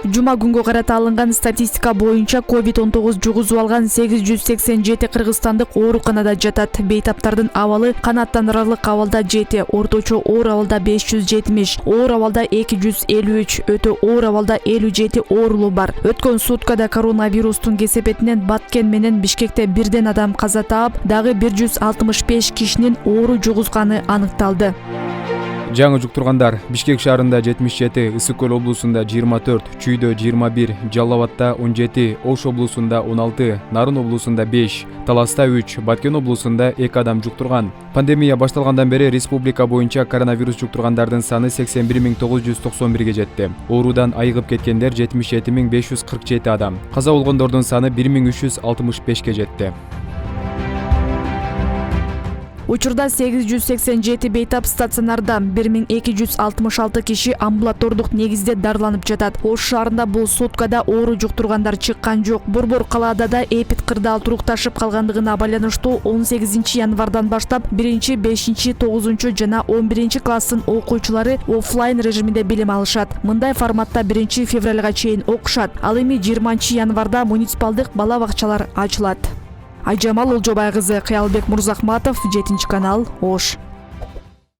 Жума күнгө карата алынган статистика боюнча COVID-19 жугузуп алган 887 кыргызстандык ооруканада жатат. Бейтаптардын абалы канааттанарлык абалда 7, орточо оор абалда 570, оор абалда 253, өтө оор абалда 57 оорулуу бар. Өткөн суткада коронавирустун кесепетинен Баткен менен Бишкекте бирден адам каза таап, дагы 165 кишинин оору жугузганы аныкталды. Жаңы жуктургандар Бишкек шаарында 77, Ысык Көл облусунда 24, Чүйдө 21, Жалал Абадта 17, Ош облусунда 16, Нарын облусунда 5, Таласта 3, Баткен облусунда 2 адам жуктурган. Пандемия башталгандан бери республика боюнча коронавирус жуктургандардын саны 81991 жетти. Оорудан айыгып кеткендер 77547 адам. Каза болгондордун саны 1365 жетти. Учурда 887 бейтап стационарда, 1266 киши амбулатордук негизде дарыланып жатат. Ош шаарында бул суткада оору жуктургандар чыккан жок. Борбор калаада да эпид кырдаал турукташып калгандыгына байланыштуу 18 январдан баштап 1, 5, 9 жана 11 класстын окуучулары оффлайн режиминде билим алышат. Мындай форматта 1 февралга чейин окушат. Ал эми 20 январда муниципалдык бала бакчалар ачылат. Айжамал Олжобай кызы, Кыялбек Мурзахматов, 7 канал, Ош.